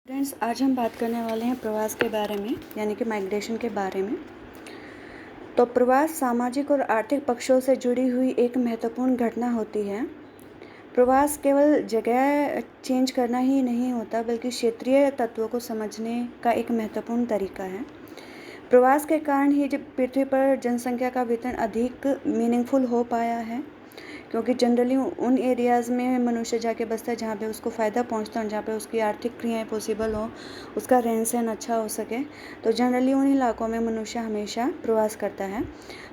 Friends, आज हम बात करने वाले हैं प्रवास के बारे में, यानी कि माइग्रेशन के बारे में। तो प्रवास सामाजिक और आर्थिक पक्षों से जुड़ी हुई एक महत्वपूर्ण घटना होती है। प्रवास केवल जगह चेंज करना ही नहीं होता, बल्कि क्षेत्रीय तत्वों को समझने का एक महत्वपूर्ण तरीका है। प्रवास के कारण ही जब पृथ्वी पर जनसंख्या का वितरण अधिक मीनिंगफुल हो पाया है, क्योंकि जनरली उन एरियाज़ में मनुष्य जाके बसता है जहाँ पे उसको फ़ायदा पहुँचता है, जहाँ पे उसकी आर्थिक क्रियाएँ पॉसिबल हो, उसका रहन सहन अच्छा हो सके। तो जनरली उन इलाकों में मनुष्य हमेशा प्रवास करता है।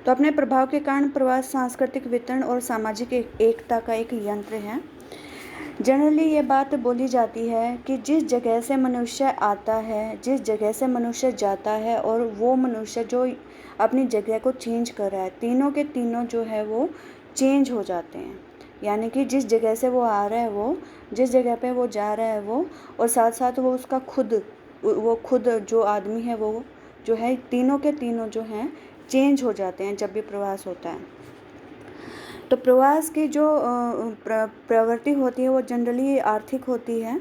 तो अपने प्रभाव के कारण प्रवास सांस्कृतिक वितरण और सामाजिक एकता का एक यंत्र है। जनरली ये बात बोली जाती है कि जिस जगह से मनुष्य आता है, जिस जगह से मनुष्य जाता है, और वो मनुष्य जो अपनी जगह को चेंज कर रहा है, तीनों के तीनों जो है वो चेंज हो जाते हैं। यानी कि जिस जगह से वो आ रहा है, वो जिस जगह पे वो जा रहा है वो, और साथ साथ वो उसका खुद जो आदमी है वो जो है, तीनों के तीनों जो हैं चेंज हो जाते हैं जब भी प्रवास होता है। तो प्रवास की जो प्रवृत्ति होती है वो जनरली आर्थिक होती है।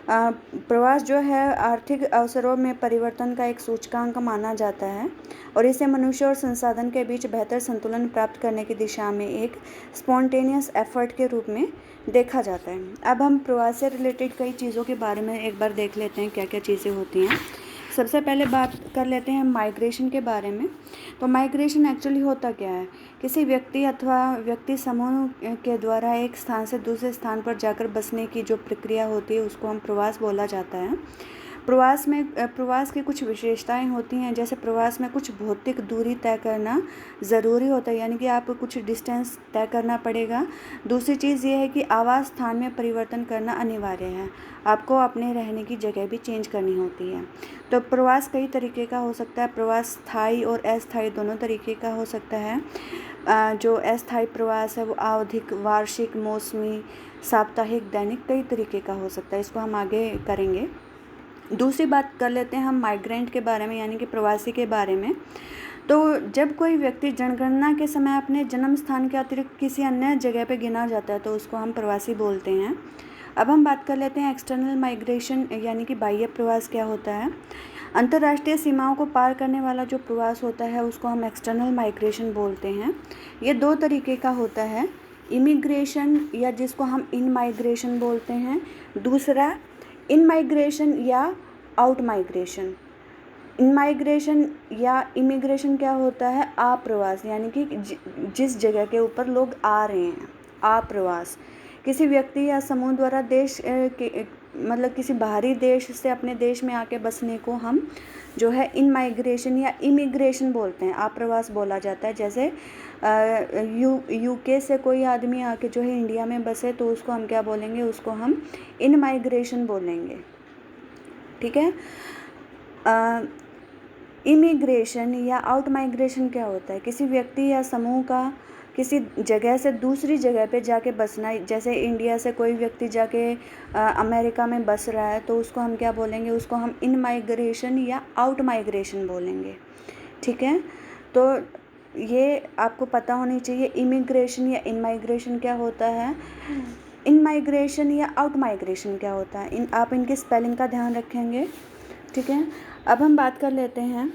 प्रवास जो है आर्थिक अवसरों में परिवर्तन का एक सूचकांक माना जाता है, और इसे मनुष्य और संसाधन के बीच बेहतर संतुलन प्राप्त करने की दिशा में एक स्पॉन्टेनियस एफर्ट के रूप में देखा जाता है। अब हम प्रवास से रिलेटेड कई चीज़ों के बारे में एक बार देख लेते हैं, क्या क्या चीज़ें होती हैं। सबसे पहले बात कर लेते हैं माइग्रेशन के बारे में। तो माइग्रेशन एक्चुअली होता क्या है? किसी व्यक्ति अथवा व्यक्ति समूह के द्वारा एक स्थान से दूसरे स्थान पर जाकर बसने की जो प्रक्रिया होती है उसको हम प्रवास बोला जाता है। प्रवास की कुछ विशेषताएं होती हैं, जैसे प्रवास में कुछ भौतिक दूरी तय करना ज़रूरी होता है, यानी कि आप कुछ डिस्टेंस तय करना पड़ेगा। दूसरी चीज़ ये है कि आवास स्थान में परिवर्तन करना अनिवार्य है, आपको अपने रहने की जगह भी चेंज करनी होती है। तो प्रवास कई तरीके का हो सकता है। प्रवास स्थायी और अस्थायी दोनों तरीके का हो सकता है। जो अस्थायी प्रवास है वो आवधिक, वार्षिक, मौसमी, साप्ताहिक, दैनिक, कई तरीके का हो सकता है। इसको हम आगे करेंगे। दूसरी बात कर लेते हैं हम माइग्रेंट के बारे में, यानी कि प्रवासी के बारे में। तो जब कोई व्यक्ति जनगणना के समय अपने जन्म स्थान के अतिरिक्त किसी अन्य जगह पर गिना जाता है तो उसको हम प्रवासी बोलते हैं। अब हम बात कर लेते हैं एक्सटर्नल माइग्रेशन, यानी कि बाह्य प्रवास क्या होता है। अंतर्राष्ट्रीय सीमाओं को पार करने वाला जो प्रवास होता है उसको हम एक्सटर्नल माइग्रेशन बोलते हैं। ये दो तरीके का होता है, इमिग्रेशन या जिसको हम इन माइग्रेशन बोलते हैं, दूसरा इन माइग्रेशन या आउट माइग्रेशन। इन माइग्रेशन या इमिग्रेशन क्या होता है? आप्रवास, यानी कि जिस जगह के ऊपर लोग आ रहे हैं, आप्रवास। किसी व्यक्ति या समूह द्वारा देश मतलब किसी बाहरी देश से अपने देश में आके बसने को हम जो है इन माइग्रेशन या इमिग्रेशन बोलते हैं, आप्रवास बोला जाता है। जैसे यूके से कोई आदमी आके जो है इंडिया में बसे तो उसको हम क्या बोलेंगे? उसको हम इन माइग्रेशन बोलेंगे, ठीक है। इमिग्रेशन या आउट माइग्रेशन क्या होता है? किसी व्यक्ति या समूह का किसी जगह से दूसरी जगह पे जाके बसना। जैसे इंडिया से कोई व्यक्ति जाके अमेरिका में बस रहा है तो उसको हम क्या बोलेंगे? उसको हम इन माइग्रेशन या आउट माइग्रेशन बोलेंगे, ठीक है। तो ये आपको पता होनी चाहिए, इमिग्रेशन या इन माइग्रेशन क्या होता है, इन माइग्रेशन या आउट माइग्रेशन क्या होता है। आप इनकी स्पेलिंग का ध्यान रखेंगे, ठीक है। अब हम बात कर लेते हैं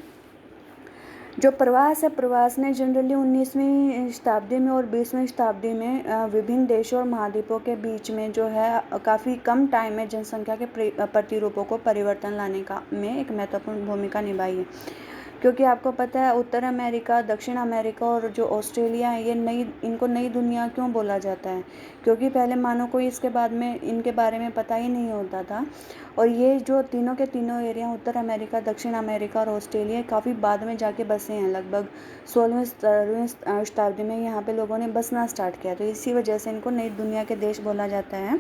जो प्रवास है। प्रवास ने जनरली 19वीं शताब्दी में और 20वीं शताब्दी में विभिन्न देशों और महाद्वीपों के बीच में जो है काफ़ी कम टाइम में जनसंख्या के प्रतिरूपों को परिवर्तन लाने का में एक महत्वपूर्ण भूमिका निभाई है। क्योंकि आपको पता है उत्तर अमेरिका, दक्षिण अमेरिका और जो ऑस्ट्रेलिया है, ये इनको नई दुनिया क्यों बोला जाता है? क्योंकि पहले मानव को इसके बाद में इनके बारे में पता ही नहीं होता था। और ये जो तीनों के तीनों एरिया, उत्तर अमेरिका, दक्षिण अमेरिका और ऑस्ट्रेलिया, काफ़ी बाद में जाके बसे हैं। लगभग 16वीं 17वीं शताब्दी में यहाँ पे लोगों ने बसना स्टार्ट किया, तो इसी वजह से इनको नई दुनिया के देश बोला जाता है।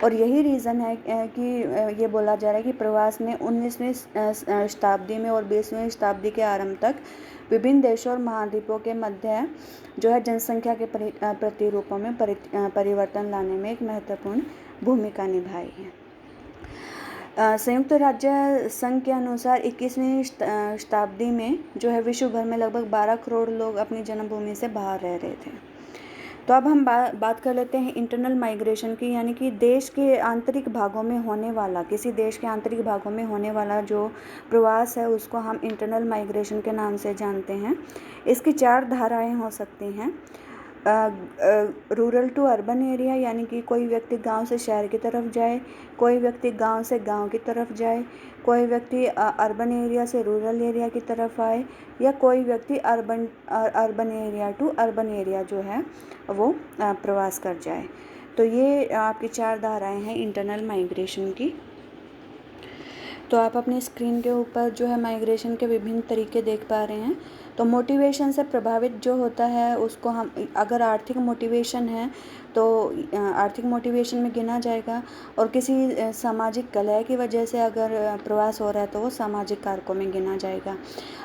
और यही रीज़न है कि ये बोला जा रहा है कि प्रवास ने 19वीं शताब्दी में और 20वीं शताब्दी के आरंभ तक विभिन्न देशों और महाद्वीपों के मध्य जो है जनसंख्या के प्रतिरूपों में परिवर्तन लाने में एक महत्वपूर्ण भूमिका निभाई है। संयुक्त राज्य संघ के अनुसार 21वीं शताब्दी में जो है विश्व भर में लगभग 12 करोड़ लोग अपनी जन्मभूमि से बाहर रह रहे थे। तो अब हम बात कर लेते हैं इंटरनल माइग्रेशन की, यानी कि देश के आंतरिक भागों में होने वाला, किसी देश के आंतरिक भागों में होने वाला जो प्रवास है उसको हम इंटरनल माइग्रेशन के नाम से जानते हैं। इसकी 4 धाराएं हो सकती हैं। रूरल टू अर्बन एरिया, यानी कि कोई व्यक्ति गांव से शहर की तरफ जाए, कोई व्यक्ति गांव से गांव की तरफ जाए, कोई व्यक्ति अर्बन एरिया से रूरल एरिया की तरफ आए, या कोई व्यक्ति urban area to urban area जो है वो प्रवास कर जाए। तो ये आपकी 4 धाराएं हैं इंटरनल माइग्रेशन की। तो आप अपनी स्क्रीन के ऊपर जो है माइग्रेशन के विभिन्न तरीके देख पा रहे हैं। तो मोटिवेशन से प्रभावित जो होता है उसको हम, अगर आर्थिक मोटिवेशन है तो आर्थिक मोटिवेशन में गिना जाएगा, और किसी सामाजिक कलह की वजह से अगर प्रवास हो रहा है तो वो सामाजिक कारकों में गिना जाएगा।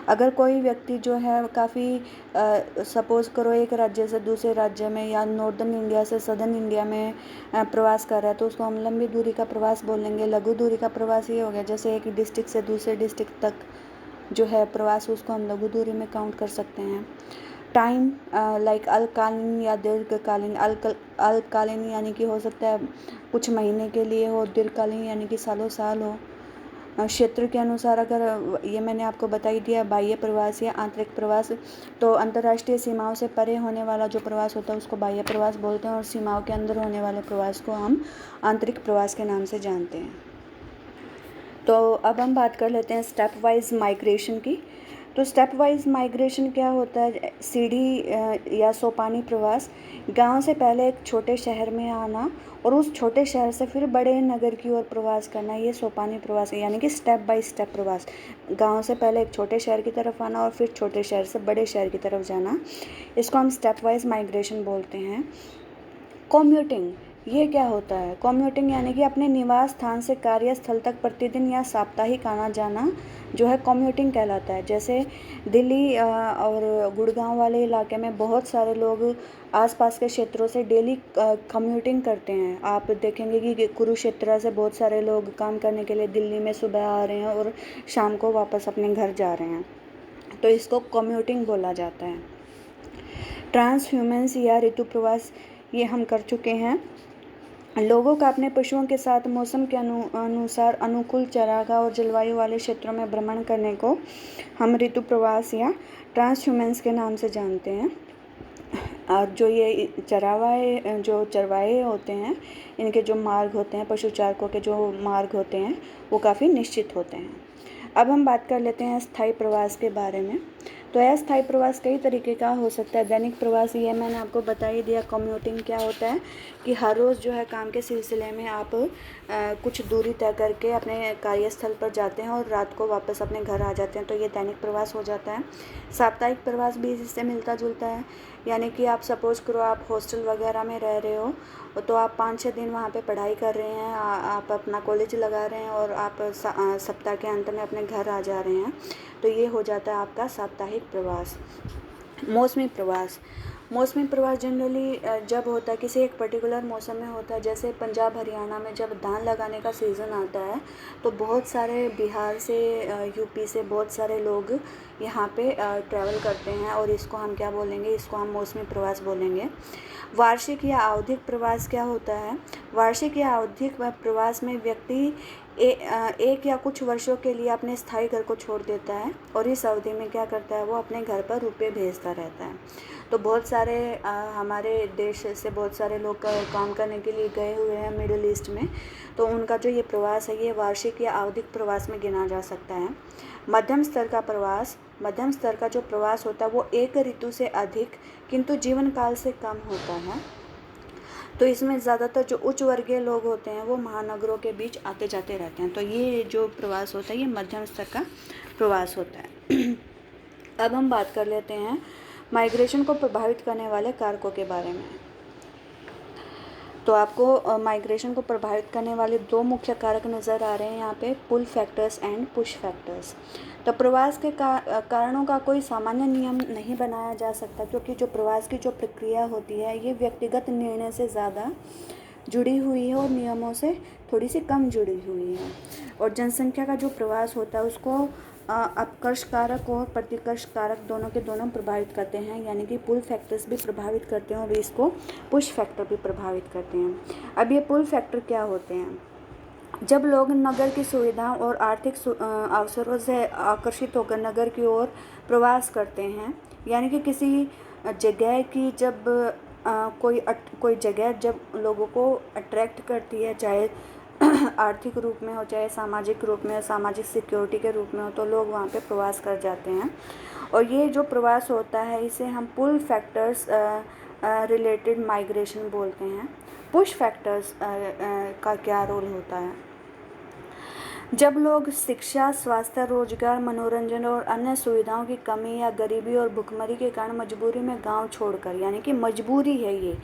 अगर कोई व्यक्ति जो है काफ़ी सपोज़ करो एक राज्य से दूसरे राज्य में या नॉर्दर्न इंडिया से सदर्न इंडिया में प्रवास कर रहा है तो उसको हम लंबी दूरी का प्रवास बोलेंगे। लघु दूरी का प्रवास ये हो गया जैसे एक डिस्ट्रिक्ट से दूसरे डिस्ट्रिक्ट तक जो है प्रवास, उसको हम लघु दूरी में काउंट कर सकते हैं। टाइम लाइक अल्पकालीन या दीर्घकालीन। अल्पकालीन यानी कि हो सकता है कुछ महीने के लिए हो, दीर्घकालीन यानी कि सालों साल हो। क्षेत्र के अनुसार, अगर ये मैंने आपको बता ही दिया, बाह्य प्रवास या आंतरिक प्रवास, तो अंतर्राष्ट्रीय सीमाओं से परे होने वाला जो प्रवास होता है उसको बाह्य प्रवास बोलते हैं, और सीमाओं के अंदर होने वाले प्रवास को हम आंतरिक प्रवास के नाम से जानते हैं। तो अब हम बात कर लेते हैं स्टेप वाइज माइग्रेशन की। तो स्टेप वाइज माइग्रेशन क्या होता है? सीढ़ी या सोपानी प्रवास। गांव से पहले एक छोटे शहर में आना और उस छोटे शहर से फिर बड़े नगर की ओर प्रवास करना, ये सोपानी प्रवास है, यानी कि स्टेप बाय स्टेप प्रवास। गांव से पहले एक छोटे शहर की तरफ आना और फिर छोटे शहर से बड़े शहर की तरफ जाना, इसको हम स्टेप वाइज माइग्रेशन बोलते हैं। कम्यूटिंग, ये क्या होता है? कम्यूटिंग यानी कि अपने निवास स्थान से कार्यस्थल तक प्रतिदिन या साप्ताहिक आना जाना जो है कम्यूटिंग कहलाता है। जैसे दिल्ली और गुड़गांव वाले इलाके में बहुत सारे लोग आसपास के क्षेत्रों से डेली कम्यूटिंग करते हैं। आप देखेंगे कि कुरुक्षेत्र से बहुत सारे लोग काम करने के लिए दिल्ली में सुबह आ रहे हैं और शाम को वापस अपने घर जा रहे हैं, तो इसको कम्यूटिंग बोला जाता है। ट्रांसह्यूमेंस या ऋतु प्रवास, ये हम कर चुके हैं। लोगों का अपने पशुओं के साथ मौसम के अनुसार अनुकूल चारागाह और जलवायु वाले क्षेत्रों में भ्रमण करने को हम ऋतु प्रवास या ट्रांसह्यूमेंस के नाम से जानते हैं। और जो ये चरवाहे होते हैं, इनके जो मार्ग होते हैं, पशु चारकों के जो मार्ग होते हैं वो काफ़ी निश्चित होते हैं। अब हम बात कर लेते हैं स्थायी प्रवास के बारे में। तो अस्थायी प्रवास कई तरीके का हो सकता है। दैनिक प्रवास, ये मैंने आपको बता ही दिया। कम्यूटिंग क्या होता है कि हर रोज़ जो है काम के सिलसिले में आप कुछ दूरी तय करके अपने कार्यस्थल पर जाते हैं और रात को वापस अपने घर आ जाते हैं, तो ये दैनिक प्रवास हो जाता है। साप्ताहिक प्रवास भी इससे मिलता जुलता है, यानी कि आप सपोज़ करो आप हॉस्टल वगैरह में रह रहे हो, तो आप 5-6 दिन वहाँ पे पढ़ाई कर रहे हैं, आप अपना कॉलेज लगा रहे हैं और आप सप्ताह के अंत में अपने घर आ जा रहे हैं, तो ये हो जाता है आपका साप्ताहिक प्रवास। मौसमी प्रवास, मौसमी प्रवास जनरली जब होता है किसी एक पर्टिकुलर मौसम में होता है। जैसे पंजाब हरियाणा में जब धान लगाने का सीज़न आता है तो बहुत सारे बिहार से यूपी से बहुत सारे लोग यहाँ पे ट्रैवल करते हैं, और इसको हम क्या बोलेंगे? इसको हम मौसमी प्रवास बोलेंगे। वार्षिक या आवधिक प्रवास क्या होता है? वार्षिक या आवधिक प्रवास में व्यक्ति एक या कुछ वर्षों के लिए अपने स्थायी घर को छोड़ देता है और इस अवधि में क्या करता है? वो अपने घर पर रुपये भेजता रहता है। तो बहुत सारे हमारे देश से बहुत सारे लोग काम करने के लिए गए हुए हैं मिडिल ईस्ट में, तो उनका जो ये प्रवास है ये वार्षिक या आवधिक प्रवास में गिना जा सकता है। मध्यम स्तर का प्रवास, मध्यम स्तर का जो प्रवास होता है वो एक ऋतु से अधिक किंतु जीवन काल से कम होता है। तो इसमें ज़्यादातर जो उच्च वर्गीय लोग होते हैं वो महानगरों के बीच आते जाते रहते हैं, तो ये जो प्रवास होता है ये मध्यम स्तर का प्रवास होता है। अब हम बात कर लेते हैं माइग्रेशन को प्रभावित करने वाले कारकों के बारे में। तो आपको माइग्रेशन को प्रभावित करने वाले 2 मुख्य कारक नज़र आ रहे हैं यहाँ पे, pull factors and push factors. तो प्रवास के कारणों का कोई सामान्य नियम नहीं बनाया जा सकता, क्योंकि जो प्रवास की जो प्रक्रिया होती है ये व्यक्तिगत निर्णय से ज़्यादा जुड़ी हुई है और नियमों से थोड़ी सी कम जुड़ी हुई है। और जनसंख्या का जो प्रवास होता है उसको अपकर्ष कारक और प्रतिकर्ष कारक दोनों के दोनों प्रभावित करते हैं, यानी कि पुल फैक्टर्स भी प्रभावित करते हैं और इसको पुश फैक्टर भी प्रभावित करते हैं। अब ये पुल फैक्टर क्या होते हैं? जब लोग नगर की सुविधाओं और आर्थिक अवसरों से आकर्षित होकर नगर की ओर प्रवास करते हैं, यानी कि किसी जगह की जब कोई जगह जब लोगों को अट्रैक्ट करती है, चाहे आर्थिक रूप में हो, चाहे सामाजिक रूप में, सामाजिक सिक्योरिटी के रूप में हो, तो लोग वहाँ पे प्रवास कर जाते हैं। और ये जो प्रवास होता है इसे हम पुल फैक्टर्स रिलेटेड माइग्रेशन बोलते हैं। पुश फैक्टर्स का क्या रोल होता है? जब लोग शिक्षा, स्वास्थ्य, रोजगार, मनोरंजन और अन्य सुविधाओं की कमी या गरीबी और भुखमरी के कारण मजबूरी में गांव छोड़कर, यानी कि मजबूरी है, ये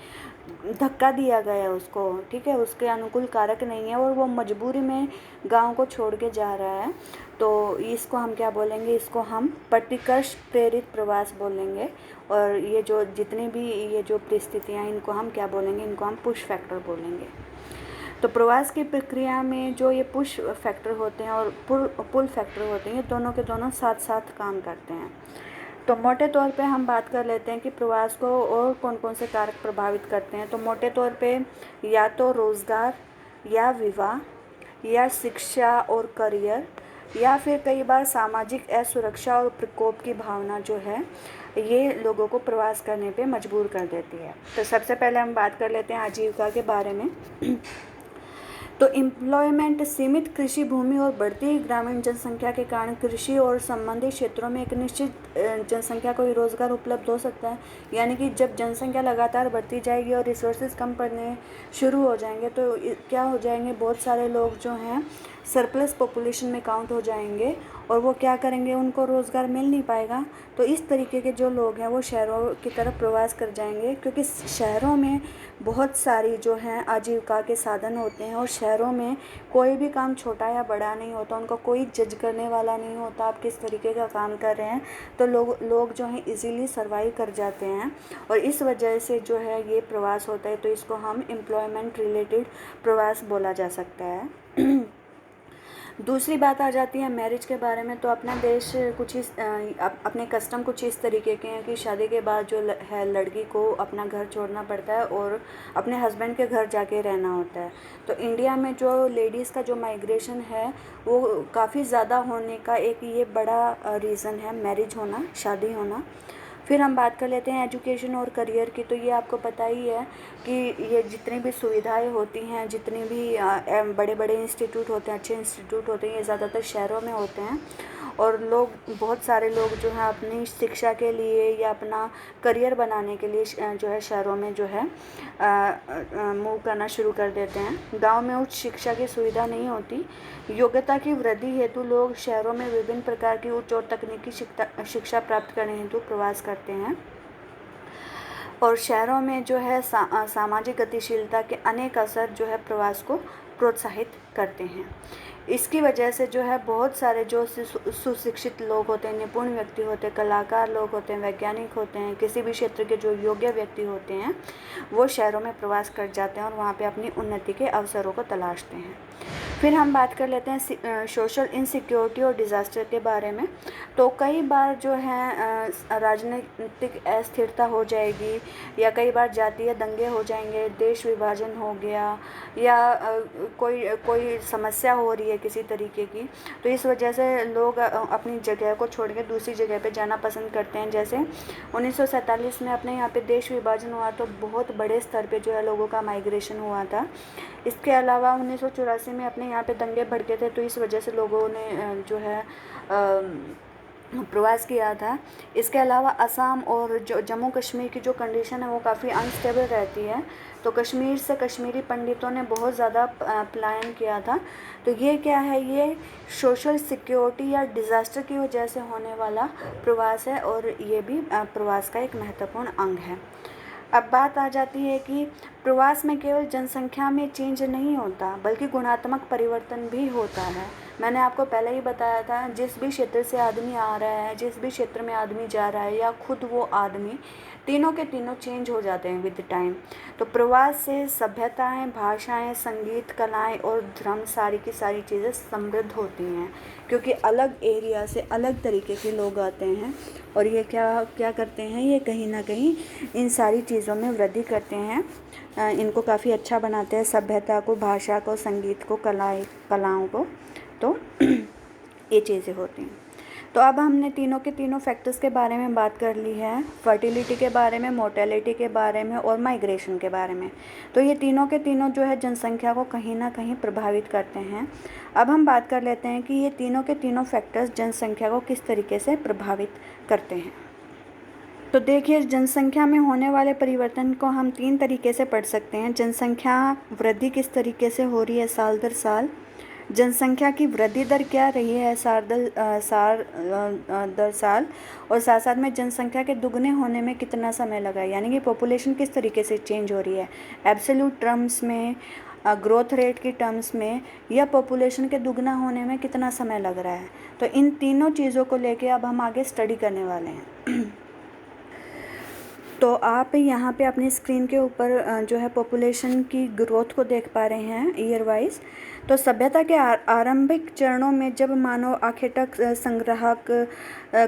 धक्का दिया गया उसको, ठीक है, उसके अनुकूल कारक नहीं है और वो मजबूरी में गांव को छोड़ के जा रहा है, तो इसको हम क्या बोलेंगे? इसको हम प्रतिकर्ष प्रेरित प्रवास बोलेंगे। और ये जो जितनी भी ये जो परिस्थितियाँ, इनको हम क्या बोलेंगे? इनको हम पुश फैक्टर बोलेंगे। तो प्रवास की प्रक्रिया में जो ये पुश फैक्टर होते हैं और पुल फैक्टर होते हैं, ये दोनों के दोनों साथ साथ काम करते हैं। तो मोटे तौर पे हम बात कर लेते हैं कि प्रवास को और कौन कौन से कारक प्रभावित करते हैं। तो मोटे तौर पे या तो रोज़गार, या विवाह, या शिक्षा और करियर, या फिर कई बार सामाजिक असुरक्षा और प्रकोप की भावना जो है ये लोगों को प्रवास करने पे मजबूर कर देती है। तो सबसे पहले हम बात कर लेते हैं आजीविका के बारे में। तो एम्प्लॉयमेंट, सीमित कृषि भूमि और बढ़ती ग्रामीण जनसंख्या के कारण कृषि और संबंधित क्षेत्रों में एक निश्चित जनसंख्या को रोजगार उपलब्ध हो सकता है। यानी कि जब जनसंख्या लगातार बढ़ती जाएगी और रिसोर्सेज कम पड़ने शुरू हो जाएंगे तो क्या हो जाएंगे? बहुत सारे लोग जो हैं सरप्लस पॉपुलेशन में काउंट हो जाएंगे और वो क्या करेंगे? उनको रोज़गार मिल नहीं पाएगा। तो इस तरीके के जो लोग हैं वो शहरों की तरफ प्रवास कर जाएंगे, क्योंकि शहरों में बहुत सारी जो हैं आजीविका के साधन होते हैं और शहरों में कोई भी काम छोटा या बड़ा नहीं होता, उनका कोई जज करने वाला नहीं होता आप किस तरीके का काम कर रहे हैं। तो लोग जो हैं इजीली सर्वाइव कर जाते हैं और इस वजह से जो है ये प्रवास होता है। तो इसको हम एम्प्लॉयमेंट रिलेटेड प्रवास बोला जा सकता है। दूसरी बात आ जाती है मैरिज के बारे में। तो अपना देश कुछ इस अपने कस्टम कुछ इस तरीके के हैं कि शादी के बाद जो है लड़की को अपना घर छोड़ना पड़ता है और अपने हस्बैंड के घर जाके रहना होता है। तो इंडिया में जो लेडीज़ का जो माइग्रेशन है वो काफ़ी ज़्यादा होने का एक ये बड़ा रीज़न है मैरिज होना, शादी होना। फिर हम बात कर लेते हैं एजुकेशन और करियर की। तो ये आपको पता ही है कि ये जितनी भी सुविधाएं होती हैं, जितने भी बड़े बड़े इंस्टीट्यूट होते हैं, अच्छे इंस्टीट्यूट होते हैं, ये ज़्यादातर शहरों में होते हैं और बहुत सारे लोग जो हैं अपनी शिक्षा के लिए या अपना करियर बनाने के लिए जो है शहरों में जो है मूव करना शुरू कर देते हैं। गांव में उच्च शिक्षा की सुविधा नहीं होती। योग्यता की वृद्धि हेतु लोग शहरों में विभिन्न प्रकार की उच्च और तकनीकी शिक्षा प्राप्त करने हेतु प्रवास करते हैं और शहरों में जो है सामाजिक गतिशीलता के अनेक असर जो है प्रवास को प्रोत्साहित करते हैं। इसकी वजह से जो है बहुत सारे जो सुशिक्षित लोग होते हैं, निपुण व्यक्ति होते हैं, कलाकार लोग होते हैं, वैज्ञानिक होते हैं, किसी भी क्षेत्र के जो योग्य व्यक्ति होते हैं वो शहरों में प्रवास कर जाते हैं और वहाँ पे अपनी उन्नति के अवसरों को तलाशते हैं। फिर हम बात कर लेते हैं सोशल इनसिक्योरिटी और डिज़ास्टर के बारे में। तो कई बार जो है राजनीतिक अस्थिरता हो जाएगी या कई बार जातीय दंगे हो जाएंगे, देश विभाजन हो गया या कोई समस्या हो रही है किसी तरीके की, तो इस वजह से लोग अपनी जगह को छोड़ के दूसरी जगह पे जाना पसंद करते हैं। जैसे 1947 में अपने यहाँ पे देश विभाजन हुआ तो बहुत बड़े स्तर पे जो है लोगों का माइग्रेशन हुआ था। इसके अलावा 1984 में अपने यहाँ पे दंगे भड़के थे तो इस वजह से लोगों ने जो है प्रवास किया था। इसके अलावा असम और जो जम्मू कश्मीर की जो कंडीशन है वो काफ़ी अनस्टेबल रहती है, तो कश्मीर से कश्मीरी पंडितों ने बहुत ज़्यादा पलायन किया था। तो ये क्या है? ये सोशल सिक्योरिटी या डिज़ास्टर की वजह से होने वाला प्रवास है और ये भी प्रवास का एक महत्वपूर्ण अंग है। अब बात आ जाती है कि प्रवास में केवल जनसंख्या में चेंज नहीं होता बल्कि गुणात्मक परिवर्तन भी होता है। मैंने आपको पहले ही बताया था, जिस भी क्षेत्र से आदमी आ रहा है, जिस भी क्षेत्र में आदमी जा रहा है, या खुद वो आदमी, तीनों के तीनों चेंज हो जाते हैं विद टाइम। तो प्रवास से सभ्यताएं, भाषाएं, संगीत, कलाएं और धर्म, सारी की सारी चीज़ें समृद्ध होती हैं, क्योंकि अलग एरिया से अलग तरीके के लोग आते हैं और ये क्या क्या करते हैं, ये कहीं ना कहीं इन सारी चीज़ों में वृद्धि करते हैं, इनको काफ़ी अच्छा बनाते हैं, सभ्यता को, भाषा को, संगीत को, कलाओं को। तो ये चीज़ें होती हैं। तो अब हमने तीनों के तीनों फैक्टर्स के बारे में बात कर ली है, फर्टिलिटी के बारे में, मोर्टेलिटी के बारे में और माइग्रेशन के बारे में। तो ये तीनों के तीनों जो है जनसंख्या को कहीं ना कहीं प्रभावित करते हैं। अब हम बात कर लेते हैं कि ये तीनों के तीनों फैक्टर्स जनसंख्या को किस तरीके से प्रभावित करते हैं। तो देखिए, जनसंख्या में होने वाले परिवर्तन को हम 3 तरीके से पढ़ सकते हैं। जनसंख्या वृद्धि किस तरीके से हो रही है साल दर साल, जनसंख्या की वृद्धि दर क्या रही है साल दर साल, और साथ साथ में जनसंख्या के दुगने होने में कितना समय लगा है, यानी कि पॉपुलेशन किस तरीके से चेंज हो रही है, एब्सोल्यूट टर्म्स में, ग्रोथ रेट की टर्म्स में, या पॉपुलेशन के दुगना होने में कितना समय लग रहा है। तो इन तीनों चीज़ों को लेके अब हम आगे स्टडी करने वाले हैं। तो आप यहाँ पे अपनी स्क्रीन के ऊपर जो है पॉपुलेशन की ग्रोथ को देख पा रहे हैं ईयर वाइज। तो सभ्यता के आरंभिक चरणों में जब मानव आखेटक, संग्राहक,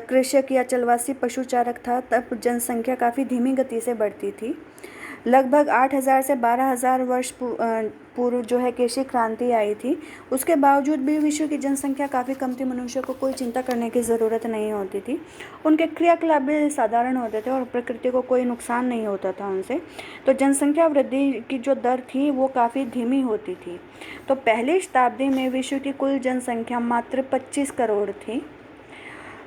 कृषक या चलवासी पशुचारक था, तब जनसंख्या काफ़ी धीमी गति से बढ़ती थी। लगभग 8,000 से 12,000 वर्ष पूर्व जो है कृषि क्रांति आई थी। उसके बावजूद भी विश्व की जनसंख्या काफ़ी कम थी, मनुष्य को कोई चिंता करने की ज़रूरत नहीं होती थी, उनके क्रियाकलाप भी साधारण होते थे और प्रकृति को कोई नुकसान नहीं होता था उनसे। तो जनसंख्या वृद्धि की जो दर थी वो काफ़ी धीमी होती थी। तो पहली शताब्दी में विश्व की कुल जनसंख्या मात्र 25 करोड़ थी।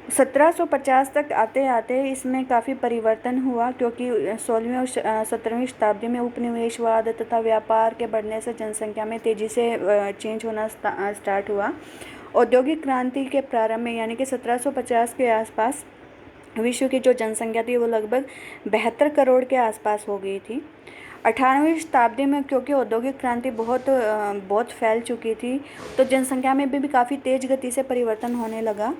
1750 तक आते आते इसमें काफ़ी परिवर्तन हुआ, क्योंकि 16वीं और 17वीं शताब्दी में उपनिवेशवाद तथा व्यापार के बढ़ने से जनसंख्या में तेज़ी से चेंज होना स्टार्ट हुआ। औद्योगिक क्रांति के प्रारंभ में, यानी कि 1750 के आसपास, विश्व की जो जनसंख्या थी वो लगभग 72 करोड़ के आसपास हो गई थी। 18वीं शताब्दी में क्योंकि औद्योगिक क्रांति बहुत फैल चुकी थी, तो जनसंख्या में भी काफ़ी तेज़ गति से परिवर्तन होने लगा।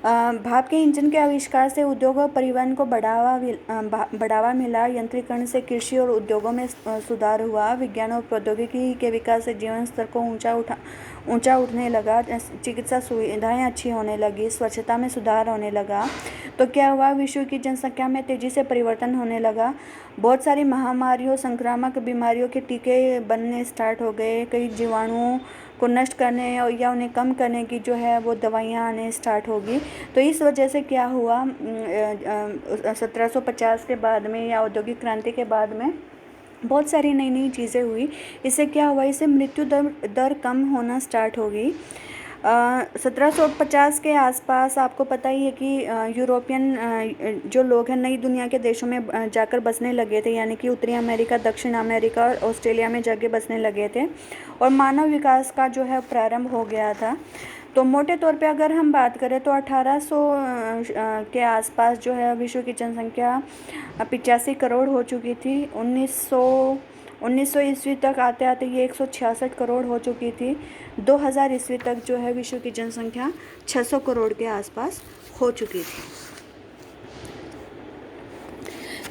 भाप के इंजन के आविष्कार से उद्योग और परिवहन को बढ़ावा मिला। यंत्रीकरण से कृषि और उद्योगों में सुधार हुआ। विज्ञान और प्रौद्योगिकी के विकास से जीवन स्तर को ऊंचा उठने लगा। चिकित्सा सुविधाएं अच्छी होने लगी, स्वच्छता में सुधार होने लगा। तो क्या हुआ, विश्व की जनसंख्या में तेज़ी से परिवर्तन होने लगा। बहुत सारी महामारियों, संक्रामक बीमारियों के टीके बनने स्टार्ट हो गए। कई जीवाणुओं को नष्ट करने या उन्हें कम करने की जो है वो दवाइयाँ आने स्टार्ट होगी। तो इस वजह से क्या हुआ, 1750 के बाद में या औद्योगिक क्रांति के बाद में बहुत सारी नई नई चीज़ें हुई। इससे क्या हुआ, इससे मृत्यु दर कम होना स्टार्ट हो गई। 1750 के आसपास आपको पता ही है कि यूरोपियन जो लोग हैं नई दुनिया के देशों में जाकर बसने लगे थे, यानी कि उत्तरी अमेरिका, दक्षिण अमेरिका और ऑस्ट्रेलिया में जाके बसने लगे थे, और मानव विकास का जो है प्रारंभ हो गया था। तो मोटे तौर पे अगर हम बात करें तो 1800 के आसपास जो है विश्व की जनसंख्या 85 करोड़ हो चुकी थी। 1900 ईस्वी तक आते आते ये 166 करोड़ हो चुकी थी। 2000 ईस्वी तक जो है विश्व की जनसंख्या 600 करोड़ के आसपास हो चुकी थी।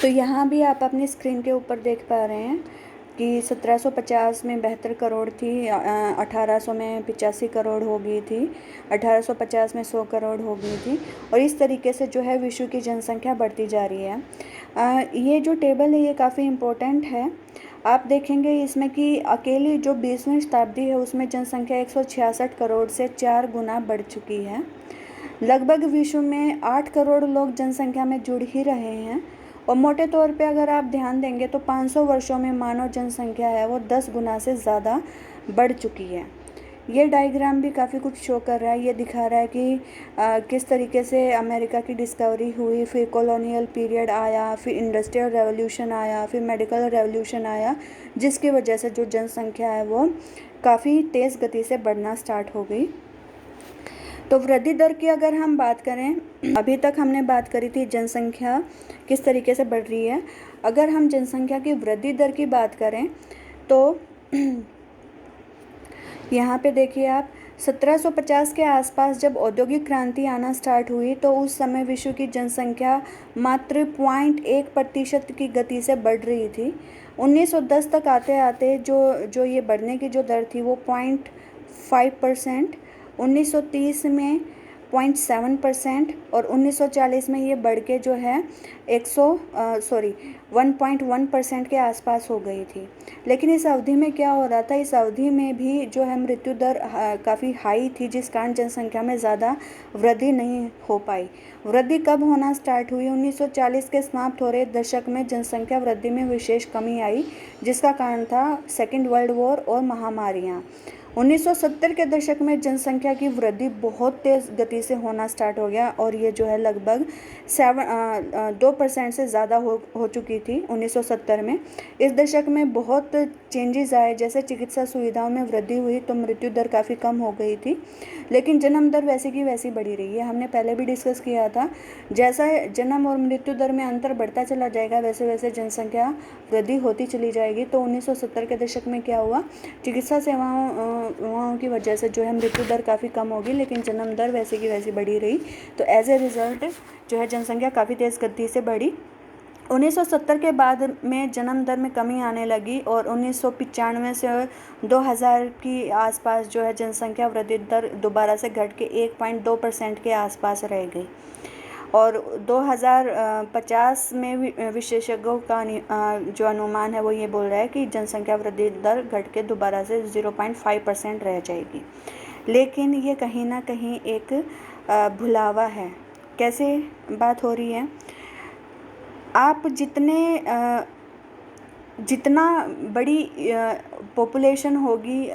तो यहाँ भी आप अपनी स्क्रीन के ऊपर देख पा रहे हैं कि 1750 में 72 करोड़ थी, 1800 में 85 करोड़ हो गई थी, 1850 में 100 करोड़ हो गई थी, और इस तरीके से जो है विश्व की जनसंख्या बढ़ती जा रही है। ये जो टेबल है ये काफ़ी इम्पोर्टेंट है। आप देखेंगे इसमें कि अकेली जो 20वीं शताब्दी है उसमें जनसंख्या 166 करोड़ से 4 गुना बढ़ चुकी है। लगभग विश्व में 8 करोड़ लोग जनसंख्या में जुड़ ही रहे हैं, और मोटे तौर पे अगर आप ध्यान देंगे तो 500 वर्षों में मानव जनसंख्या है वो 10 गुना से ज़्यादा बढ़ चुकी है। ये डायग्राम भी काफ़ी कुछ शो कर रहा है। ये दिखा रहा है कि किस तरीके से अमेरिका की डिस्कवरी हुई, फिर कॉलोनियल पीरियड आया, फिर इंडस्ट्रियल रेवोल्यूशन आया, फिर मेडिकल रेवोल्यूशन आया, जिसकी वजह से जो जनसंख्या है वो काफ़ी तेज़ गति से बढ़ना स्टार्ट हो गई। तो वृद्धि दर की अगर हम बात करें, अभी तक हमने बात करी थी जनसंख्या किस तरीके से बढ़ रही है। अगर हम जनसंख्या की वृद्धि दर की बात करें तो यहाँ पे देखिए आप, 1750 के आसपास जब औद्योगिक क्रांति आना स्टार्ट हुई तो उस समय विश्व की जनसंख्या मात्र 0.1% की गति से बढ़ रही थी। 1910 तक आते आते जो ये बढ़ने की जो दर थी वो 0.5%, 1930 में 0.7% और 1940 में ये बढ़ के जो है 1.1% के आसपास हो गई थी। लेकिन इस अवधि में क्या हो रहा था, इस अवधि में भी जो है मृत्यु दर काफ़ी हाई थी, जिस कारण जनसंख्या में ज़्यादा वृद्धि नहीं हो पाई। वृद्धि कब होना स्टार्ट हुई? 1940 के समाप्त हो रहे दशक में जनसंख्या वृद्धि में विशेष कमी आई, जिसका कारण था सेकेंड वर्ल्ड वॉर और महामारियाँ। 1970 के दशक में जनसंख्या की वृद्धि बहुत तेज़ गति से होना स्टार्ट हो गया और ये जो है लगभग 2% से ज़्यादा हो चुकी थी 1970 में। इस दशक में बहुत चेंजेस आए, जैसे चिकित्सा सुविधाओं में वृद्धि हुई तो मृत्यु दर काफ़ी कम हो गई थी, लेकिन जन्म दर वैसी की वैसी बढ़ी रही है। हमने पहले भी डिस्कस किया था, जैसा जन्म और मृत्यु दर में अंतर बढ़ता चला जाएगा वैसे वैसे जनसंख्या वृद्धि होती चली जाएगी। तो 1970 के दशक में क्या हुआ, चिकित्सा सेवाओं की वजह से जो है मृत्यु दर काफ़ी कम होगी, लेकिन जन्म दर वैसे की वैसी बढ़ी रही। तो एज ए रिज़ल्ट जो है जनसंख्या काफ़ी तेज़ गति से बढ़ी। 1970 के बाद में जन्म दर में कमी आने लगी और 1995 से 2000 की आसपास जो है जनसंख्या वृद्धि दर दोबारा से घट के 1.2% के आसपास रह गई और 2050 में विशेषज्ञों का जो अनुमान है वो ये बोल रहा है कि जनसंख्या वृद्धि दर घट के दोबारा से 0.5% रह जाएगी। लेकिन ये कहीं ना कहीं एक भुलावा है। कैसे बात हो रही है, आप जितना बड़ी पॉपुलेशन होगी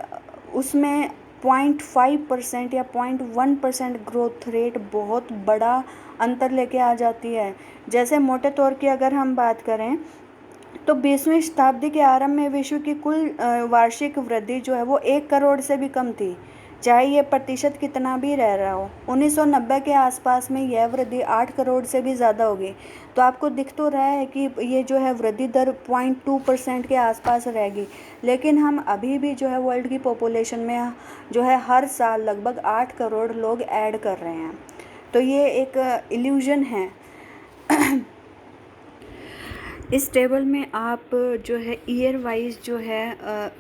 उसमें 0.5% या 0.1% ग्रोथ रेट बहुत बड़ा अंतर लेके आ जाती है। जैसे मोटे तौर की अगर हम बात करें तो 20वीं शताब्दी के आरंभ में विश्व की कुल वार्षिक वृद्धि जो है वो 1 करोड़ से भी कम थी, चाहे ये प्रतिशत कितना भी रह रहा हो। 1990 के आसपास में यह वृद्धि 8 करोड़ से भी ज़्यादा होगी। तो आपको दिख तो रहा है कि ये जो है वृद्धि दर 0.2% के आसपास रहेगी, लेकिन हम अभी भी जो है वर्ल्ड की पॉपुलेशन में जो है हर साल लगभग 8 करोड़ लोग ऐड कर रहे हैं। तो ये एक इल्यूजन है। इस टेबल में आप जो है ईयर वाइज जो है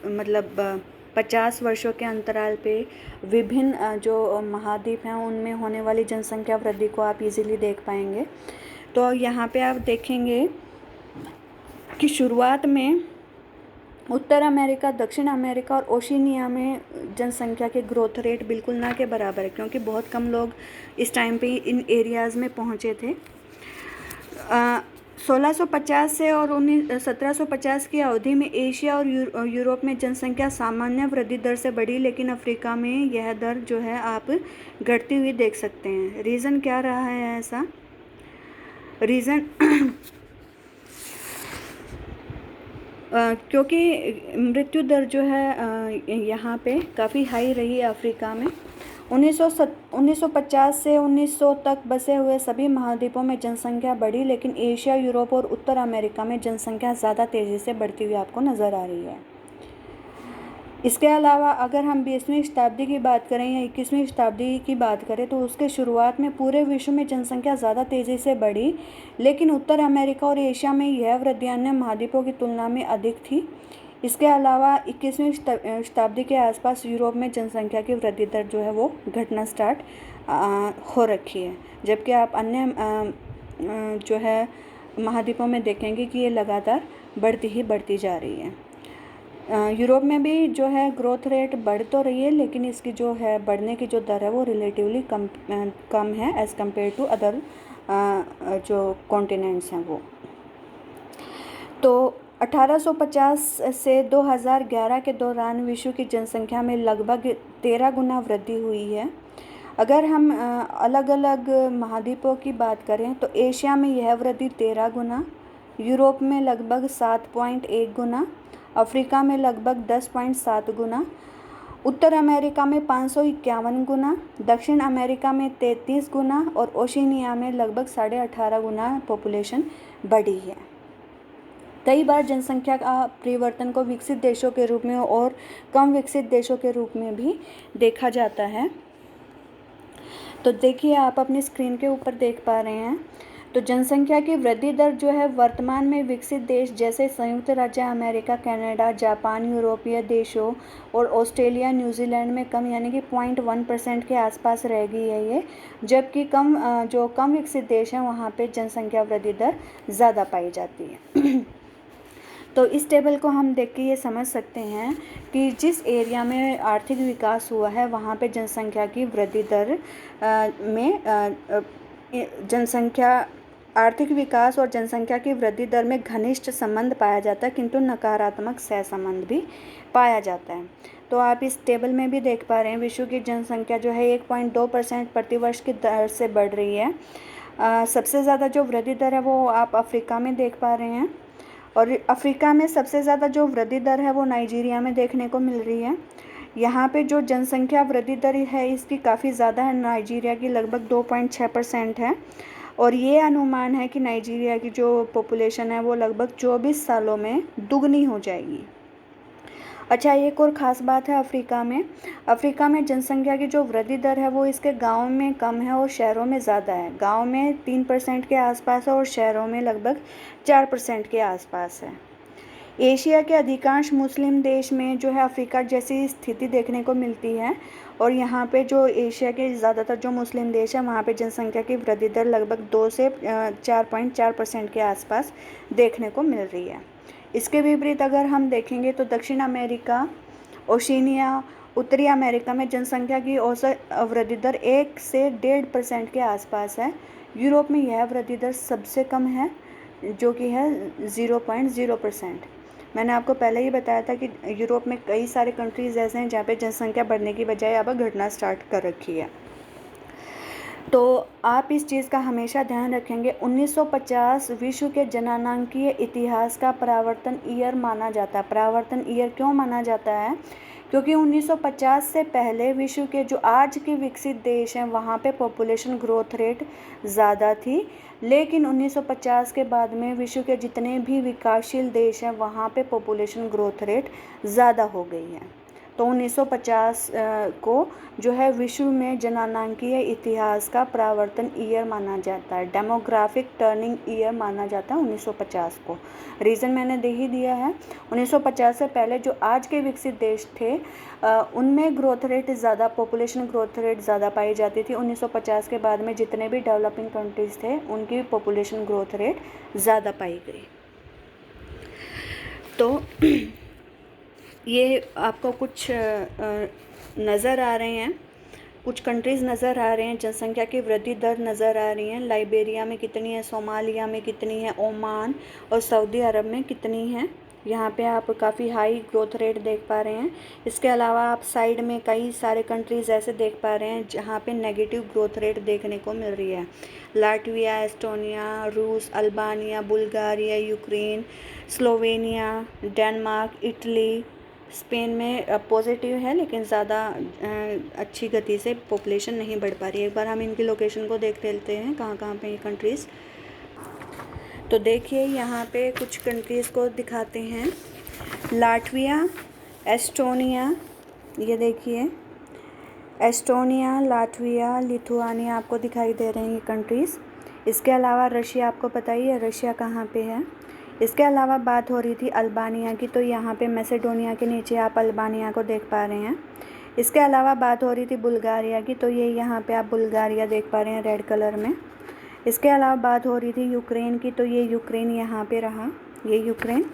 मतलब 50 वर्षों के अंतराल पे विभिन्न जो महाद्वीप हैं उनमें होने वाली जनसंख्या वृद्धि को आप इजीली देख पाएंगे। तो यहाँ पे आप देखेंगे कि शुरुआत में उत्तर अमेरिका, दक्षिण अमेरिका और ओशिनिया में जनसंख्या के ग्रोथ रेट बिल्कुल ना के बराबर है, क्योंकि बहुत कम लोग इस टाइम पे इन एरियाज़ में पहुँचे थे। 1650 से और 1750 की अवधि में एशिया और यूरोप में जनसंख्या सामान्य वृद्धि दर से बढ़ी, लेकिन अफ्रीका में यह दर जो है आप घटती हुई देख सकते हैं। रीज़न क्या रहा है ऐसा? रीज़न क्योंकि मृत्यु दर जो है यहाँ पे काफ़ी हाई रही है अफ्रीका में। 1950 से 1900 तक बसे हुए सभी महाद्वीपों में जनसंख्या बढ़ी, लेकिन एशिया, यूरोप और उत्तर अमेरिका में जनसंख्या ज़्यादा तेज़ी से बढ़ती हुई आपको नज़र आ रही है। इसके अलावा अगर हम 20वीं शताब्दी की बात करें या 21वीं शताब्दी की बात करें तो उसके शुरुआत में पूरे विश्व में जनसंख्या ज़्यादा तेज़ी से बढ़ी, लेकिन उत्तर अमेरिका और एशिया में यह वृद्धि अन्य महाद्वीपों की तुलना में अधिक थी। इसके अलावा 21वीं शताब्दी के आसपास यूरोप में जनसंख्या की वृद्धि दर जो है वो घटना स्टार्ट हो रखी है, जबकि आप अन्य जो है महाद्वीपों में देखेंगे कि ये लगातार बढ़ती जा रही है। यूरोप में भी जो है ग्रोथ रेट बढ़ तो रही है, लेकिन इसकी जो है बढ़ने की जो दर है वो रिलेटिवली कम है एज़ कम्पेयर टू अदर जो कॉन्टिनेंट्स हैं वो। तो 1850 से 2011 के दौरान विश्व की जनसंख्या में लगभग 13 गुना वृद्धि हुई है। अगर हम अलग अलग महाद्वीपों की बात करें तो एशिया में यह वृद्धि 13 गुना, यूरोप में लगभग 7.1 गुना, अफ्रीका में लगभग 10.7 गुना, उत्तर अमेरिका में 551 गुना, दक्षिण अमेरिका में 33 गुना और ओशिनिया में लगभग 18.5 गुना पॉपुलेशन बढ़ी है। कई बार जनसंख्या का परिवर्तन को विकसित देशों के रूप में और कम विकसित देशों के रूप में भी देखा जाता है। तो देखिए, आप अपनी स्क्रीन के ऊपर देख पा रहे हैं। तो जनसंख्या की वृद्धि दर जो है वर्तमान में विकसित देश जैसे संयुक्त राज्य अमेरिका, कनाडा, जापान, यूरोपीय देशों और ऑस्ट्रेलिया, न्यूजीलैंड में कम यानी कि 0.1% के आसपास रह गई है ये, जबकि जो कम विकसित देश हैं वहाँ पे जनसंख्या वृद्धि दर ज़्यादा पाई जाती है। तो इस टेबल को हम देख के ये समझ सकते हैं कि जिस एरिया में आर्थिक विकास हुआ है वहाँ पे जनसंख्या की वृद्धि दर आर्थिक विकास और जनसंख्या की वृद्धि दर में घनिष्ठ संबंध पाया जाता है, किंतु नकारात्मक सहसंबंध भी पाया जाता है। तो आप इस टेबल में भी देख पा रहे हैं, विश्व की जनसंख्या जो है 1.2% प्रतिवर्ष की दर से बढ़ रही है। सबसे ज़्यादा जो वृद्धि दर है वो आप अफ्रीका में देख पा रहे हैं, और अफ्रीका में सबसे ज़्यादा जो वृद्धि दर है वो नाइजीरिया में देखने को मिल रही है। यहाँ पे जो जनसंख्या वृद्धि दर है इसकी काफ़ी ज़्यादा है, नाइजीरिया की लगभग 2.6% है, और ये अनुमान है कि नाइजीरिया की जो पॉपुलेशन है वो लगभग 24 सालों में दुगनी हो जाएगी। अच्छा, एक और ख़ास बात है अफ्रीका में जनसंख्या की जो वृद्धि दर है वो इसके गाँव में कम है और शहरों में ज़्यादा है। गाँव में 3% के आसपास है और शहरों में लगभग 4% के आसपास है। एशिया के अधिकांश मुस्लिम देश में जो है अफ्रीका जैसी स्थिति देखने को मिलती है, और यहाँ पे जो एशिया के ज़्यादातर जो मुस्लिम देश है वहाँ पे जनसंख्या की वृद्धि दर लगभग 2 से 4.4% के आसपास देखने को मिल रही है। इसके विपरीत अगर हम देखेंगे तो दक्षिण अमेरिका, ओशिनिया, उत्तरी अमेरिका में जनसंख्या की औसत वृद्धि दर 1 से 1.5% के आसपास है। यूरोप में यह वृद्धि दर सबसे कम है जो कि है 0.0%। मैंने आपको पहले ही बताया था कि यूरोप में कई सारे कंट्रीज़ ऐसे हैं जहाँ पे जनसंख्या बढ़ने की बजाय अब घटना स्टार्ट कर रखी है। तो आप इस चीज़ का हमेशा ध्यान रखेंगे। 1950 विश्व के जननांकीय इतिहास का परावर्तन ईयर माना जाता है। परावर्तन ईयर क्यों माना जाता है? क्योंकि 1950 से पहले विश्व के जो आज के विकसित देश हैं वहाँ पे पॉपुलेशन ग्रोथ रेट ज़्यादा थी, लेकिन 1950 के बाद में विश्व के जितने भी विकासशील देश हैं वहाँ पे पॉपुलेशन ग्रोथ रेट ज़्यादा हो गई है। तो 1950 को जो है विश्व में जननांकीय इतिहास का परावर्तन ईयर माना जाता है, डेमोग्राफिक टर्निंग ईयर माना जाता है 1950 को। रीज़न मैंने दे ही दिया है। 1950 से पहले जो आज के विकसित देश थे उनमें ग्रोथ रेट ज़्यादा, पॉपुलेशन ग्रोथ रेट ज़्यादा पाई जाती थी। 1950 के बाद में जितने भी डेवलपिंग कंट्रीज़ थे उनकी पॉपुलेशन ग्रोथ रेट ज़्यादा पाई गई। तो ये आपको कुछ नज़र आ रहे हैं, कुछ कंट्रीज़ नज़र आ रहे हैं, जनसंख्या की वृद्धि दर नज़र आ रही है। लाइबेरिया में कितनी है, सोमालिया में कितनी है, ओमान और सऊदी अरब में कितनी है। यहाँ पे आप काफ़ी हाई ग्रोथ रेट देख पा रहे हैं। इसके अलावा आप साइड में कई सारे कंट्रीज़ ऐसे देख पा रहे हैं जहाँ पे नेगेटिव ग्रोथ रेट देखने को मिल रही है। लाटविया, एस्टोनिया, रूस, Albania, Bulgaria, Ukraine, Slovenia, Denmark, Italy, Spain में पॉजिटिव है लेकिन ज़्यादा अच्छी गति से पॉपुलेशन नहीं बढ़ पा रही है। एक बार हम इनकी लोकेशन को देख लेते हैं कहाँ कहाँ पे ये कंट्रीज़। तो देखिए यहाँ पे कुछ कंट्रीज़ को दिखाते हैं। लाटविया, एस्टोनिया, ये देखिए एस्टोनिया, लाटविया, लिथुआनिया आपको दिखाई दे रहे हैं ये कंट्रीज़। इसके अलावा रशिया, आपको पता ही है रशिया कहाँ पे है। इसके अलावा बात हो रही थी अल्बानिया की, तो यहाँ पे मैसेडोनिया के नीचे आप अल्बानिया को देख पा रहे हैं। इसके अलावा बात हो रही थी बुल्गारिया की, तो ये यहाँ पे आप बुल्गारिया देख पा रहे हैं रेड कलर में। इसके अलावा बात हो रही थी यूक्रेन की, तो ये यूक्रेन यहाँ पे रहा, ये यूक्रेन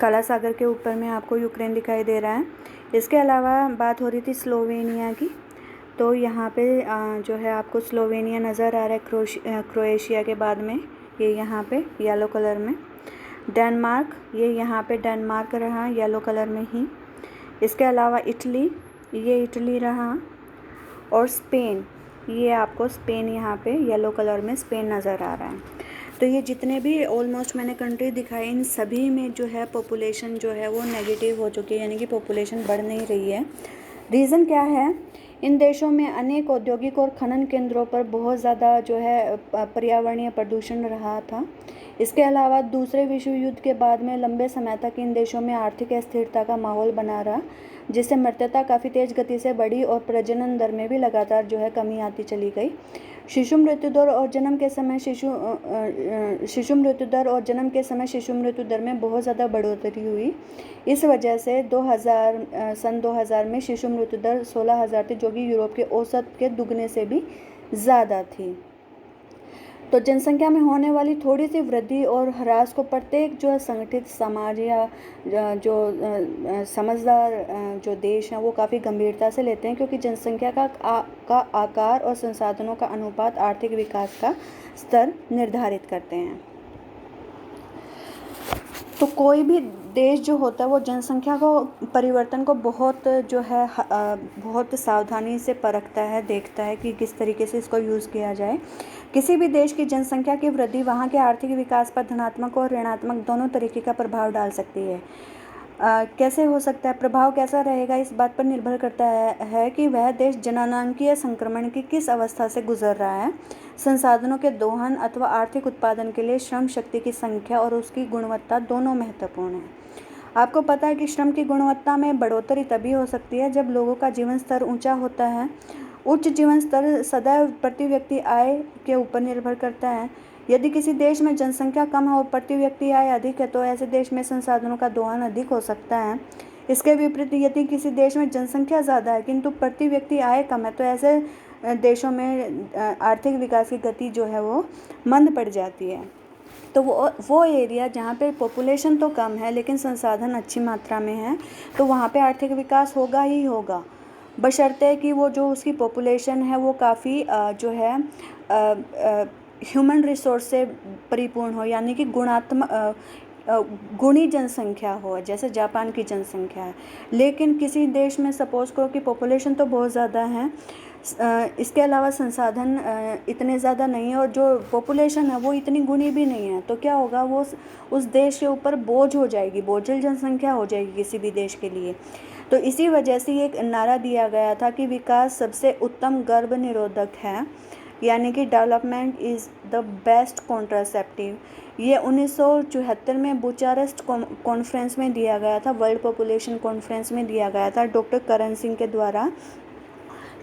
काला सागर के ऊपर में आपको यूक्रेन दिखाई दे रहा है। इसके अलावा बात हो रही थी स्लोवेनिया की, तो यहाँ पे जो है आपको स्लोवेनिया नज़र आ रहा है क्रोएशिया के बाद में, ये यहाँ पे येलो कलर में। डेनमार्क, ये यहाँ पे डेनमार्क रहा येलो कलर में ही। इसके अलावा इटली, ये इटली रहा, और स्पेन, ये आपको स्पेन यहाँ पे येलो कलर में स्पेन नज़र आ रहा है। तो ये जितने भी ऑलमोस्ट मैंने कंट्री दिखाए इन सभी में जो है पॉपुलेशन जो है वो नेगेटिव हो चुकी है, यानी कि पॉपुलेशन बढ़ नहीं रही है। रीज़न क्या है? इन देशों में अनेक औद्योगिक और खनन केंद्रों पर बहुत ज़्यादा जो है पर्यावरणीय प्रदूषण रहा था। इसके अलावा दूसरे विश्व युद्ध के बाद में लंबे समय तक इन देशों में आर्थिक अस्थिरता का माहौल बना रहा, जिससे मृत्यता काफ़ी तेज़ गति से बढ़ी और प्रजनन दर में भी लगातार जो है कमी आती चली गई। शिशु मृत्यु दर और जन्म के समय शिशु मृत्यु दर में बहुत ज़्यादा बढ़ोतरी हुई। इस वजह से सन 2000 में शिशु मृत्यु दर 16,000 थी, जो कि यूरोप के औसत के दुगने से भी ज़्यादा थी। तो जनसंख्या में होने वाली थोड़ी सी वृद्धि और ह्रास को प्रत्येक जो संगठित समाज या जो समझदार जो देश हैं वो काफ़ी गंभीरता से लेते हैं, क्योंकि जनसंख्या का आकार और संसाधनों का अनुपात आर्थिक विकास का स्तर निर्धारित करते हैं। तो कोई भी देश जो होता है वो जनसंख्या को परिवर्तन को बहुत जो है बहुत सावधानी से परखता है, देखता है कि किस तरीके से इसको यूज़ किया जाए। किसी भी देश की जनसंख्या की वृद्धि वहाँ के आर्थिक विकास पर धनात्मक और ऋणात्मक दोनों तरीके का प्रभाव डाल सकती है। कैसे हो सकता है, प्रभाव कैसा रहेगा, इस बात पर निर्भर करता है कि वह देश जननांकीय संक्रमण की किस अवस्था से गुजर रहा है। संसाधनों के दोहन अथवा आर्थिक उत्पादन के लिए श्रम शक्ति की संख्या और उसकी गुणवत्ता दोनों महत्वपूर्ण है। आपको पता है कि श्रम की गुणवत्ता में बढ़ोतरी तभी हो सकती है जब लोगों का जीवन स्तर ऊंचा होता है। उच्च जीवन स्तर सदैव प्रति व्यक्ति आय के ऊपर निर्भर करता है। यदि किसी देश में जनसंख्या कम है और प्रति व्यक्ति आय अधिक है, तो ऐसे देश में संसाधनों का दोहन अधिक हो सकता है। इसके विपरीत यदि किसी देश में जनसंख्या ज़्यादा है किंतु प्रति व्यक्ति आय कम है, तो ऐसे देशों में आर्थिक विकास की गति जो है वो मंद पड़ जाती है। तो वो एरिया जहाँ पे पॉपुलेशन तो कम है लेकिन संसाधन अच्छी मात्रा में है, तो वहाँ पे आर्थिक विकास होगा ही होगा, बशर्ते कि वो जो उसकी पॉपुलेशन है वो काफ़ी जो है ह्यूमन रिसोर्स से परिपूर्ण हो, यानी कि गुणी जनसंख्या हो, जैसे जापान की जनसंख्या है। लेकिन किसी देश में सपोज करो कि पॉपुलेशन तो बहुत ज़्यादा है, इसके अलावा संसाधन इतने ज़्यादा नहीं है और जो पॉपुलेशन है वो इतनी गुणी भी नहीं है, तो क्या होगा, वो उस देश के ऊपर बोझ हो जाएगी, बोझिल जनसंख्या हो जाएगी किसी भी देश के लिए। तो इसी वजह से एक नारा दिया गया था कि विकास सबसे उत्तम गर्भ निरोधक है, यानी कि development is the best contraceptive. ये 1974 में बुचारेस्ट कॉन्फ्रेंस में दिया गया था, वर्ल्ड पॉपुलेशन कॉन्फ्रेंस में दिया गया था डॉक्टर करण सिंह के द्वारा,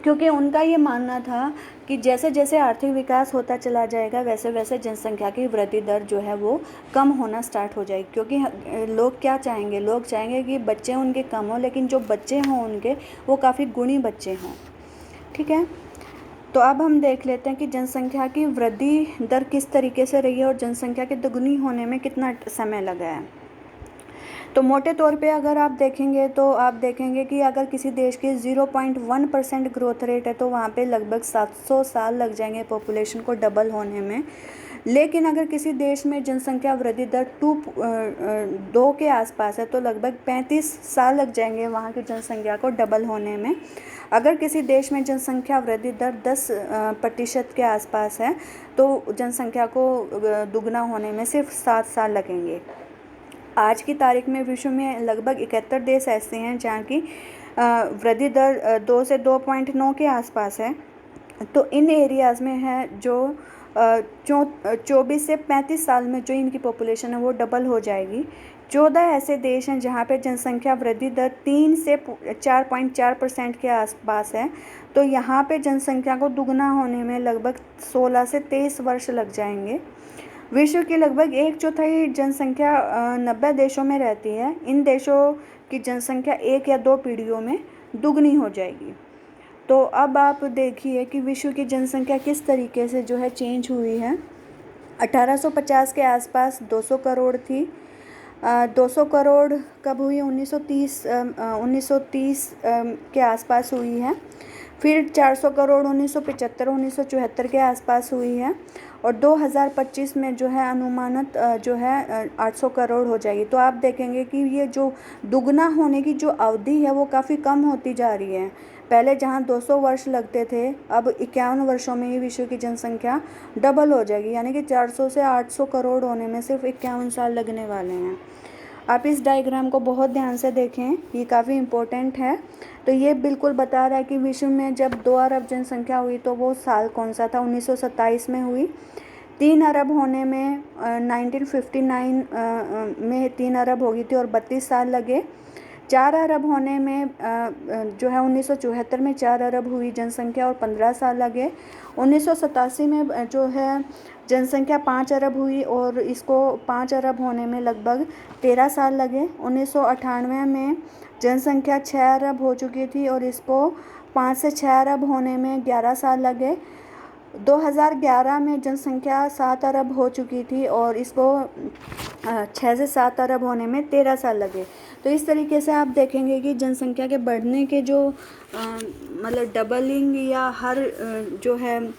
क्योंकि उनका ये मानना था कि जैसे जैसे आर्थिक विकास होता चला जाएगा वैसे वैसे जनसंख्या की वृद्धि दर जो है वो कम होना स्टार्ट हो जाएगी। क्योंकि लोग क्या चाहेंगे, लोग चाहेंगे कि बच्चे उनके कम हों, लेकिन जो बच्चे हों उनके वो काफ़ी गुणी बच्चे हों। ठीक है, तो अब हम देख लेते हैं कि जनसंख्या की वृद्धि दर किस तरीके से रही है और जनसंख्या के दोगुनी होने में कितना समय लगा है। तो मोटे तौर पे अगर आप देखेंगे तो आप देखेंगे कि अगर किसी देश की 0.1% ग्रोथ रेट है तो वहाँ पे लगभग 700 साल लग जाएंगे पॉपुलेशन को डबल होने में। लेकिन अगर किसी देश में जनसंख्या वृद्धि दर 2 के आसपास है तो लगभग 35 साल लग जाएंगे वहाँ की जनसंख्या को डबल होने में। अगर किसी देश में जनसंख्या वृद्धि दर 10% के आसपास है तो जनसंख्या को दुगना होने में सिर्फ 7 साल लगेंगे। आज की तारीख में विश्व में लगभग 71 देश ऐसे हैं जहाँ की वृद्धि दर 2 से 2.9 के आसपास है। तो इन एरियाज़ में है जो 24 से 35 साल में जो इनकी पॉपुलेशन है वो डबल हो जाएगी। 14 ऐसे देश हैं जहाँ पे जनसंख्या वृद्धि दर 3 से 4.4% के आसपास है। तो यहाँ पे जनसंख्या को दुगना होने में लगभग 16 से 23 वर्ष लग जाएंगे। विश्व की लगभग 1/4 जनसंख्या 90 देशों में रहती है। इन देशों की जनसंख्या 1 या 2 पीढ़ियों में दुगनी हो जाएगी। तो अब आप देखिए कि विश्व की जनसंख्या किस तरीके से जो है चेंज हुई है। 1850 के आसपास 200 करोड़ थी। 200 करोड़ कब हुई, 1930 के आसपास हुई है। फिर 400 करोड़ 1975 1974 के आसपास हुई है और 2025 में जो है अनुमानित जो है 800 करोड़ हो जाएगी। तो आप देखेंगे कि ये जो दुगना होने की जो अवधि है वो काफ़ी कम होती जा रही है। पहले जहाँ 200 वर्ष लगते थे, अब 51 वर्षों में ही विश्व की जनसंख्या डबल हो जाएगी, यानी कि 400 से 800 करोड़ होने में सिर्फ 51 साल लगने वाले हैं। आप इस डायग्राम को बहुत ध्यान से देखें, ये काफ़ी इम्पोर्टेंट है। तो ये बिल्कुल बता रहा है कि विश्व में जब 2 अरब जनसंख्या हुई तो वो साल कौन सा था, 1927 में हुई। 3 अरब होने में 1959 में 3 अरब हो गई थी और 32 साल लगे। 4 अरब होने में जो है 1974 में 4 अरब हुई जनसंख्या और 15 साल लगे। 1987 में जो है जनसंख्या 5 अरब हुई और इसको 5 अरब होने में लगभग 13 साल लगे। 1998 में जनसंख्या 6 अरब हो चुकी थी और इसको 5 से 6 अरब होने में 11 साल लगे। 2011 में जनसंख्या 7 अरब हो चुकी थी और इसको 6 से 7 अरब होने में 13 साल लगे। तो इस तरीके से आप देखेंगे कि जनसंख्या के बढ़ने के जो मतलब डबलिंग या हर जो है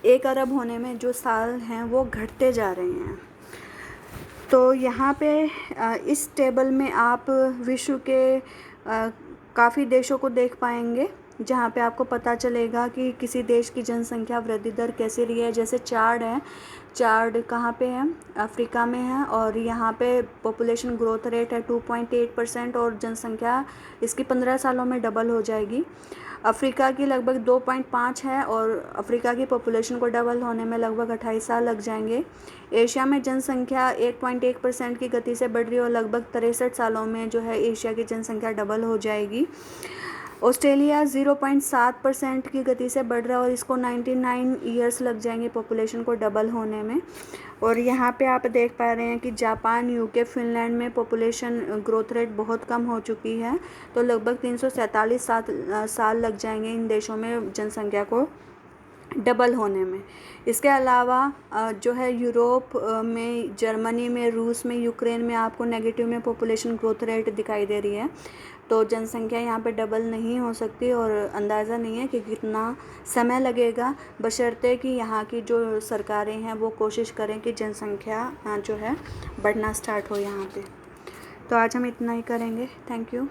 1 अरब होने में जो साल हैं वो घटते जा रहे हैं। तो यहाँ पे इस टेबल में आप विश्व के काफ़ी देशों को देख पाएंगे जहाँ पे आपको पता चलेगा कि किसी देश की जनसंख्या वृद्धि दर कैसे रही है। जैसे चार्ट है, चार्ट कहाँ पे है, अफ्रीका में है और यहाँ पे पॉपुलेशन ग्रोथ रेट है 2.8% और जनसंख्या इसकी 15 सालों में डबल हो जाएगी। अफ्रीका की लगभग 2.5 है और अफ्रीका की पॉपुलेशन को डबल होने में लगभग 28 साल लग जाएंगे। एशिया में जनसंख्या 8.1% की गति से बढ़ रही है और लगभग 63 सालों में जो है एशिया की जनसंख्या डबल हो जाएगी। ऑस्ट्रेलिया 0.7% की गति से बढ़ रहा है और इसको 99 ईयर्स लग जाएंगे पॉपुलेशन को डबल होने में। और यहाँ पे आप देख पा रहे हैं कि जापान, यूके, फिनलैंड में पॉपुलेशन ग्रोथ रेट बहुत कम हो चुकी है, तो लगभग 347 साल लग जाएंगे इन देशों में जनसंख्या को डबल होने में। इसके अलावा जो है यूरोप में, जर्मनी में, रूस में, यूक्रेन में आपको नेगेटिव में पॉपुलेशन ग्रोथ रेट दिखाई दे रही है। तो जनसंख्या यहाँ पे डबल नहीं हो सकती और अंदाज़ा नहीं है कि कितना समय लगेगा, बशर्ते कि यहाँ की जो सरकारें हैं वो कोशिश करें कि जनसंख्या जो है बढ़ना स्टार्ट हो यहाँ पे। तो आज हम इतना ही करेंगे। Thank you.